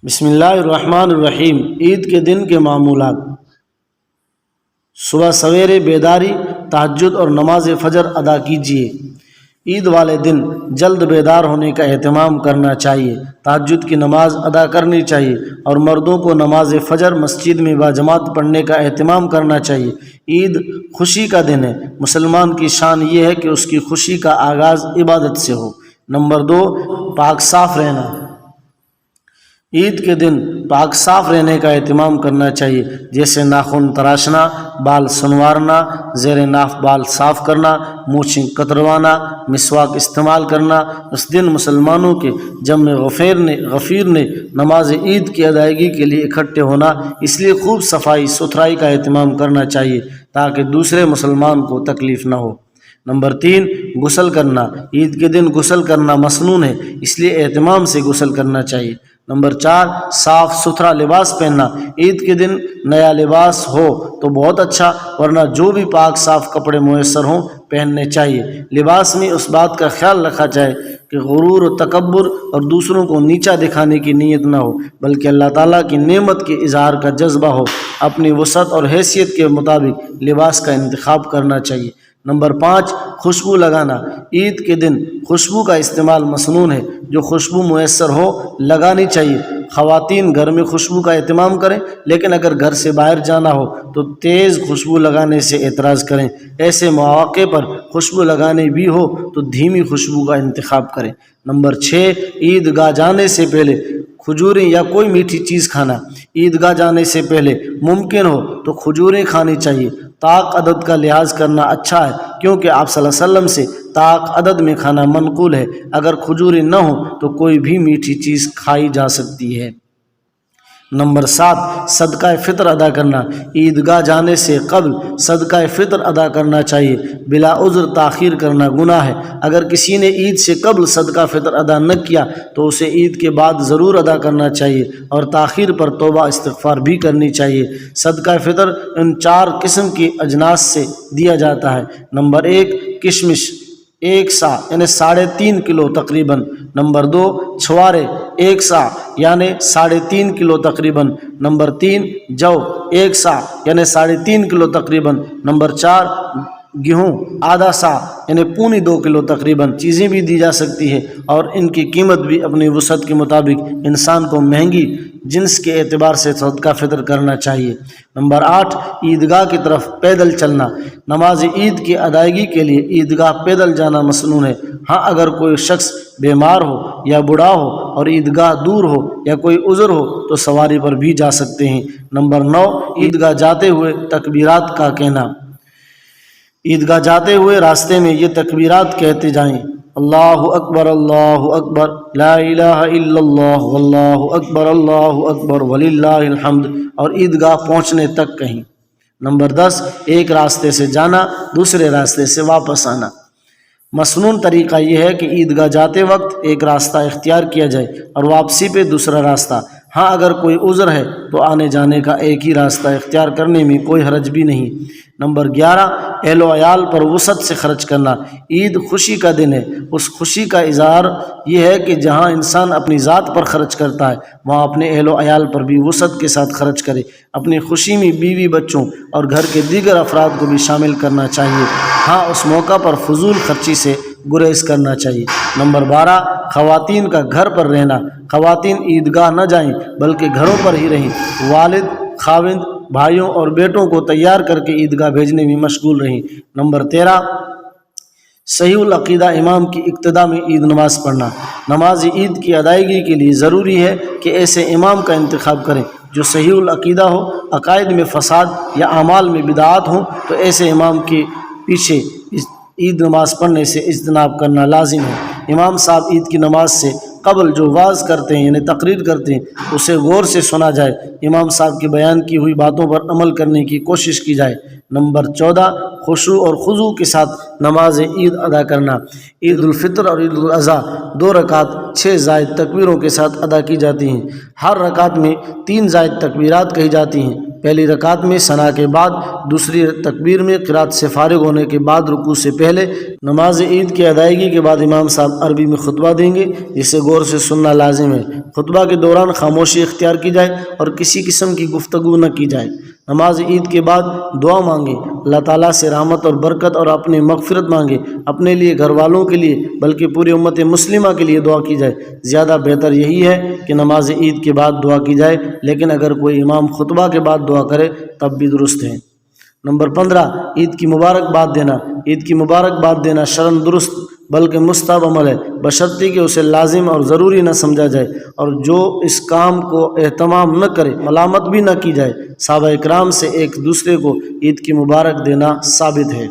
بسم اللہ الرحمن الرحیم۔ عید کے دن کے معمولات: صبح سویرے بیداری، تہجد اور نماز فجر ادا کیجیے۔ عید والے دن جلد بیدار ہونے کا اہتمام کرنا چاہیے، تہجد کی نماز ادا کرنی چاہیے اور مردوں کو نماز فجر مسجد میں باجماعت پڑھنے کا اہتمام کرنا چاہیے۔ عید خوشی کا دن ہے۔ مسلمان کی شان یہ ہے کہ اس کی خوشی کا آغاز عبادت سے ہو۔ نمبر 2، پاک صاف رہنا۔ عید کے دن پاک صاف رہنے کا اہتمام کرنا چاہیے، جیسے ناخن تراشنا، بال سنوارنا، زیر ناف بال صاف کرنا، مونچھیں کتروانا، مسواک استعمال کرنا۔ اس دن مسلمانوں کے جمع غفیر نے نماز عید کی ادائیگی کے لیے اکٹھے ہونا، اس لیے خوب صفائی ستھرائی کا اہتمام کرنا چاہیے تاکہ دوسرے مسلمان کو تکلیف نہ ہو۔ نمبر 3، غسل کرنا۔ عید کے دن غسل کرنا مسنون ہے، اس لیے اہتمام سے غسل کرنا چاہیے۔ نمبر 4، صاف ستھرا لباس پہننا۔ عید کے دن نیا لباس ہو تو بہت اچھا، ورنہ جو بھی پاک صاف کپڑے میسر ہوں پہننے چاہیے۔ لباس میں اس بات کا خیال رکھا جائے کہ غرور و تکبر اور دوسروں کو نیچا دکھانے کی نیت نہ ہو، بلکہ اللہ تعالیٰ کی نعمت کے اظہار کا جذبہ ہو۔ اپنی وسعت اور حیثیت کے مطابق لباس کا انتخاب کرنا چاہیے۔ نمبر 5، خوشبو لگانا۔ عید کے دن خوشبو کا استعمال مسنون ہے، جو خوشبو میسر ہو لگانی چاہیے۔ خواتین گھر میں خوشبو کا اہتمام کریں، لیکن اگر گھر سے باہر جانا ہو تو تیز خوشبو لگانے سے اعتراض کریں۔ ایسے مواقع پر خوشبو لگانی بھی ہو تو دھیمی خوشبو کا انتخاب کریں۔ نمبر 6، عیدگاہ جانے سے پہلے کھجوریں یا کوئی میٹھی چیز کھانا۔ عیدگاہ جانے سے پہلے ممکن ہو تو کھجوریں کھانی چاہیے۔ طاق عدد کا لحاظ کرنا اچھا ہے، کیونکہ آپ صلی اللہ علیہ وسلم سے طاق عدد میں کھانا منقول ہے۔ اگر کھجوریں نہ ہوں تو کوئی بھی میٹھی چیز کھائی جا سکتی ہے۔ نمبر 7، صدقہ فطر ادا کرنا۔ عیدگاہ جانے سے قبل صدقہ فطر ادا کرنا چاہیے۔ بلا عذر تاخیر کرنا گناہ ہے۔ اگر کسی نے عید سے قبل صدقہ فطر ادا نہ کیا تو اسے عید کے بعد ضرور ادا کرنا چاہیے، اور تاخیر پر توبہ استغفار بھی کرنی چاہیے۔ صدقہ فطر ان 4 قسم کی اجناس سے دیا جاتا ہے۔ نمبر 1، کشمش 1 سا یعنی 3.5 کلو تقریباً۔ نمبر 2، چھوارے 1 سا یعنی 3.5 کلو تقریباً۔ نمبر 3، جو 1 سا یعنی 3.5 کلو تقریباً۔ نمبر 4، گیہوں آدھا سا یعنی 2.25 کلو تقریباً۔ چیزیں بھی دی جا سکتی ہے اور ان کی قیمت بھی اپنی وسعت کے مطابق انسان کو مہنگی جنس کے اعتبار سے صدقہ فطر کرنا چاہیے۔ نمبر 8، عیدگاہ کی طرف پیدل چلنا۔ نماز عید کی ادائیگی کے لیے عیدگاہ پیدل جانا مسنون ہے۔ ہاں، اگر کوئی شخص بیمار ہو یا بوڑھا ہو اور عیدگاہ دور ہو یا کوئی عذر ہو تو سواری پر بھی جا سکتے ہیں۔ نمبر 9، عیدگاہ جاتے ہوئے تکبیرات کا کہنا۔ عیدگاہ جاتے ہوئے راستے میں یہ تکبیرات کہتے جائیں: اللہ اکبر لا الہ الا اللہ واللہ اکبر وللہ الحمد، اور عیدگاہ پہنچنے تک کہیں۔ نمبر 10، ایک راستے سے جانا، دوسرے راستے سے واپس آنا۔ مسنون طریقہ یہ ہے کہ عیدگاہ جاتے وقت ایک راستہ اختیار کیا جائے اور واپسی پہ دوسرا راستہ۔ ہاں، اگر کوئی عذر ہے تو آنے جانے کا ایک ہی راستہ اختیار کرنے میں کوئی حرج بھی نہیں۔ نمبر 11، اہل و عیال پر وسعت سے خرچ کرنا۔ عید خوشی کا دن ہے۔ اس خوشی کا اظہار یہ ہے کہ جہاں انسان اپنی ذات پر خرچ کرتا ہے وہاں اپنے اہل و عیال پر بھی وسعت کے ساتھ خرچ کرے۔ اپنی خوشی میں بیوی، بچوں اور گھر کے دیگر افراد کو بھی شامل کرنا چاہیے۔ ہاں، اس موقع پر فضول خرچی سے گریز کرنا چاہیے۔ نمبر 12، خواتین کا گھر پر رہنا۔ خواتین عیدگاہ نہ جائیں بلکہ گھروں پر ہی رہیں۔ والد، خاوند، بھائیوں اور بیٹوں کو تیار کر کے عیدگاہ بھیجنے میں مشغول رہیں۔ نمبر 13، صحیح العقیدہ امام کی اقتداء میں عید نماز پڑھنا۔ نماز عید کی ادائیگی کے لیے ضروری ہے کہ ایسے امام کا انتخاب کریں جو صحیح العقیدہ ہو۔ عقائد میں فساد یا اعمال میں بدعات ہوں تو ایسے امام کے پیچھے عید نماز پڑھنے سے اجتناب کرنا لازم ہے۔ امام صاحب عید کی نماز سے قبل جو واعظ کرتے ہیں یعنی تقریر کرتے ہیں اسے غور سے سنا جائے۔ امام صاحب کی بیان کی ہوئی باتوں پر عمل کرنے کی کوشش کی جائے۔ نمبر 14، خشوع اور خضوع کے ساتھ نماز عید ادا کرنا۔ عید الفطر اور عید الاضحیٰ 2 رکعت 6 زائد تکبیروں کے ساتھ ادا کی جاتی ہیں۔ ہر رکعت میں 3 زائد تکبیرات کہی جاتی ہیں۔ پہلی رکعت میں ثنا کے بعد، دوسری تکبیر میں قرات سے فارغ ہونے کے بعد رکوع سے پہلے نماز عید کی ادائیگی کے بعد امام صاحب عربی میں خطبہ دیں گے، جسے غور سے سننا لازم ہے۔ خطبہ کے دوران خاموشی اختیار کی جائے اور کسی قسم کی گفتگو نہ کی جائے۔ نماز عید کے بعد دعا مانگے، اللہ تعالیٰ سے رحمت اور برکت اور اپنی مغفرت مانگے، اپنے لیے، گھر والوں کے لیے، بلکہ پوری امت مسلمہ کے لیے دعا کی جائے۔ زیادہ بہتر یہی ہے کہ نماز عید کے بعد دعا کی جائے، لیکن اگر کوئی امام خطبہ کے بعد دعا کرے تب بھی درست ہے۔ نمبر 15، عید کی مبارکباد دینا۔ عید کی مبارکباد دینا شرعاً درست بلکہ مستحب عمل ہے، بشرطیکہ کہ اسے لازم اور ضروری نہ سمجھا جائے، اور جو اس کام کو اہتمام نہ کرے ملامت بھی نہ کی جائے۔ صحابہ اکرام سے ایک دوسرے کو عید کی مبارک دینا ثابت ہے۔